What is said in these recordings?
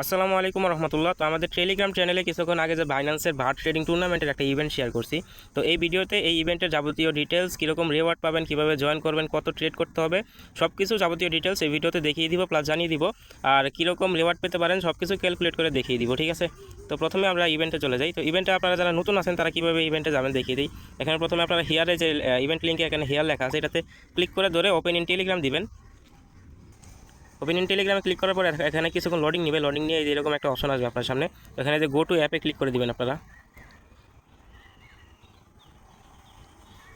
আসসালামু আলাইকুম রহমতুল্লাহ। তো আমাদের টেলিগ্রাম চ্যানেলে কিছুক্ষণ আগে যে বাইন্যান্সের ভার ট্রেডিং টুর্নামেন্টের একটা ইভেন্ট শেয়ার করছি। তো এই ভিডিওতে এই ইভেন্টের যাবতীয় ডিটেলস, কীরকম রিওয়ার্ড পাবেন, কীভাবে জয়েন করবেন, কত ট্রেড করতে হবে, সব কিছু যাবতীয় ডিটেলস এই ভিডিওতে দেখিয়ে দিব, প্লাস জানিয়ে দিব। আর কীরকম রিওয়ার্ড পেতে পারেন সব কিছু ক্যালকুলেট করে দেখিয়ে দিব, ঠিক আছে। তো প্রথমে আমরা ইভেন্টে চলে যাই। তো ইভেন্টে আপনারা যারা নতুন আছেন তারা কীভাবে ইভেন্টে যাবেন দেখিয়ে দিই। এখানে প্রথমে আপনারা হিয়ারে যে ইভেন্ট লিঙ্কে এখানে হিয়ার লেখা আছে, এটাতে ক্লিক করে ধরে ওপেন ইন টেলিগ্রাম দিবেন। ওপেন ইন টেলিগ্রামে ক্লিক করার পর এখানে কিছুক্ষণ লোডিং নেবে। লোডিং নিয়ে এরকম একটা অপশন আসবে আপনার সামনে। এখানে যে গো টু অ্যাপে ক্লিক করে দিবেন আপনারা।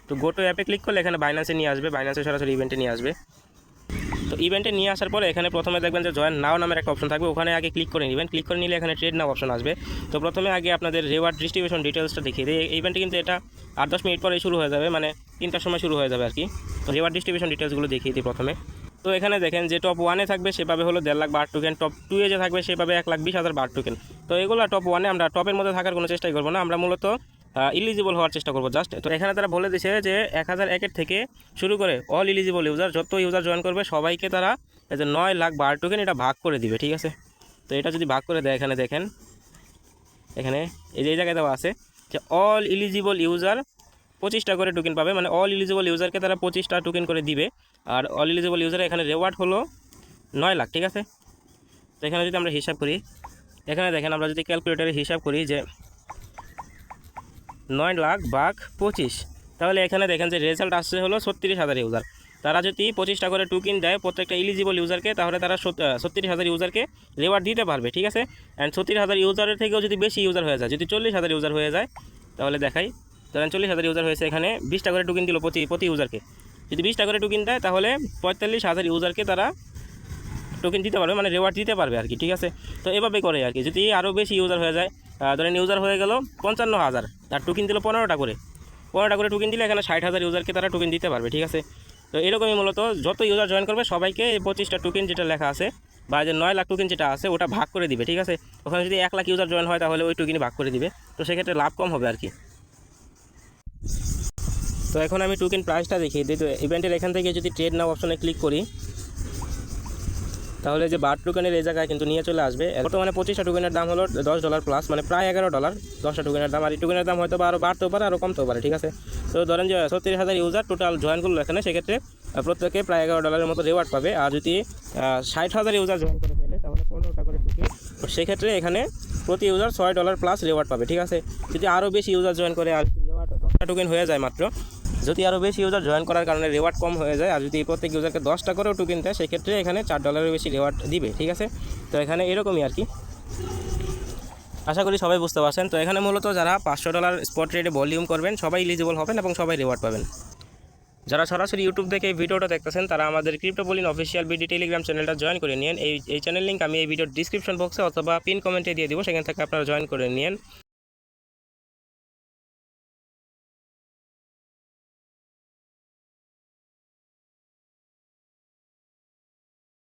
তো গো টু অ্যাপে ক্লিক করলে এখানে বাইন্যান্সে নিয়ে আসবে, বাইন্যান্সে সরাসরি ইভেন্টে নিয়ে আসবে। তো ইভেন্টে নিয়ে আসার পরে এখানে প্রথমে দেখবেন যে জয়েন নাও নামের একটা অপশন থাকবে, ওখানে আগে ক্লিক করে নেবেন। ক্লিক করে নিলে এখানে ট্রেড নাও অপশন আসবে। তো প্রথমে আগে আপনাদের রিওয়ার্ড ডিস্ট্রিবিউশন ডিটেলসটা দেখিয়ে দিই। এই ইভেন্টে কিন্তু এটা 8-10 মিনিট পরে শুরু হয়ে যাবে, মানে 3টার সময় শুরু হয়ে যাবে আর কি। তো রিওয়ার্ড ডিস্ট্রিবিউশন ডিটেলসগুলো দেখিয়ে দিই প্রথমে। তো এখানে দেখেন যে টপ 1-এ থাকবে সেভাবে হলো 1.5 লাখ বার টোকেন, টপ 2-এ যে থাকবে সেভাবে 1,20,000 বার টোকেন। তো এগুলো টপ 1-এ, আমরা টপের মধ্যে থাকার কোনো চেষ্টাই করবো না, আমরা মূলত ইলিজিবল হওয়ার চেষ্টা করবো জাস্ট। তো এখানে তারা বলে দিয়েছে যে 1001-এর থেকে শুরু করে অল ইলিজিবল ইউজার, যত ইউজার জয়েন করবে সবাইকে তারা এই যে 9 লাখ বার টোকেন এটা ভাগ করে দিবে, ঠিক আছে। তো এটা যদি ভাগ করে দেয়, এখানে দেখেন, এখানে এই যে জায়গায় দেওয়া আছে যে অল ইলিজিবল ইউজার 25টা করে টোকেন পাবে, মানে অল ইলিজিবল ইউজারকে তারা 25টা টোকেন করে দিবে। আর অল ইলিজিবল ইউজার এখানে রেওয়ার্ড হলো 9 লাখ, ঠিক আছে। তো এখানে যদি আমরা হিসাব করি, এখানে দেখেন আমরা যদি ক্যালকুলেটারে হিসাব করি যে 9 লাখ ভাগ 25, তাহলে এখানে দেখেন যে রেজাল্ট আসছে হলো 36,000 ইউজার। তারা যদি 25টা করে টোকেন দেয় প্রত্যেকটা এলিজিবল ইউজারকে, তাহলে তারা 36,000 ইউজারকে রেওয়ার্ড দিতে পারবে, ঠিক আছে। অ্যান্ড 36,000 ইউজারের থেকেও যদি বেশি ইউজার হয়ে যায়, যদি 40,000 ইউজার হয়ে যায়, তাহলে দেখাই, ধরেন 40,000 ইউজার হয়েছে, এখানে 20টা করে টোকেন দিল প্রতি ইউজারকে। যদি 20টা করে টোকেন দেয় তাহলে 45,000 ইউজারকে তারা টোকেন দিতে পারবে, মানে রেওয়ার্ড দিতে পারবে আর কি, ঠিক আছে। তো এভাবে করে আর কি। যদি আরও বেশি ইউজার হয়ে যায়, ধরেন ইউজার হয়ে গেল 55,000, তার টোকেন দিল 15টা করে টোকেন দিলে এখানে 60,000 ইউজারকে তারা টোকেন দিতে পারবে, ঠিক আছে। তো এরকমই মূলত যত ইউজার জয়েন করবে সবাইকে এই 25টা টোকেন যেটা লেখা আছে, বা যে 9 লাখ টোকেন যেটা আছে ওটা ভাগ করে দিবে, ঠিক আছে। ওখানে যদি 1 লাখ ইউজার জয়েন হয় তাহলে ওই টোকেনই ভাগ করে দিবে, তো সেক্ষেত্রে লাভ কম হবে আর কি। তো এখন আমি টোকেন প্রাইসটা দেখিয়ে দিই। তো ইভেন্টের এখান থেকে যদি ট্রেড নাও অপশনে ক্লিক করি, তাহলে যে বার টোকেনের এই জায়গায় কিন্তু নিয়ে চলে আসবে। বর্তমানে 25টা টোকেনের দাম হলো $10 প্লাস, মানে প্রায় $11 10টা টোকেনের দাম। আর এই টোকেনের দাম হয়তো বা আরও বাড়তেও পারে, আরও কমতেও পারে, ঠিক আছে। তো ধরেন যে 36,000 ইউজার টোটাল জয়েন করলো এখানে, সেক্ষেত্রে প্রত্যেকে প্রায় $11 মতো রিওয়ার্ড পাবে। আর যদি 60,000 ইউজার জয়েন করে ফেলে তাহলে 15টা করে টোকেন, সেক্ষেত্রে এখানে প্রতি ইউজার $6 প্লাস রিওয়ার্ড পাবে, ঠিক আছে। যদি আরও বেশি ইউজার জয়েন করে আর রিওয়ার্ড 10টা টোকেন হয়ে যায় মাত্র, যদি আরও বেশি ইউজার জয়েন করার কারণে রেওয়ার্ড কম হয়ে যায়, আর যদি প্রত্যেক ইউজারকে 10টা করেও টোকেন দেয়, সেক্ষেত্রে এখানে $4 বেশি রেওয়ার্ড দিবে, ঠিক আছে। তো এখানে এরকমই আর কি, আশা করি সবাই বুঝতে পারছেন। তো এখানে মূলত যারা $500 স্পট রেটে ভলিউম করবেন সবাই এলিজিবল হবেন এবং সবাই রেওয়ার্ড পাবেন। যারা সরাসরি ইউটিউব থেকে এই ভিডিওটা দেখতেছেন তারা আমাদের ক্রিপ্টোবলিন অফিসিয়াল বিডি টেলিগ্রাম চ্যানেলটা জয়েন করে নিন। এই চ্যানেল লিঙ্ক আমি এই ভিডিওর ডিসক্রিপশন বক্সে অথবা পিন কমেন্টে দিয়ে দিব, সেখান থেকে আপনারা জয়েন করে নিন।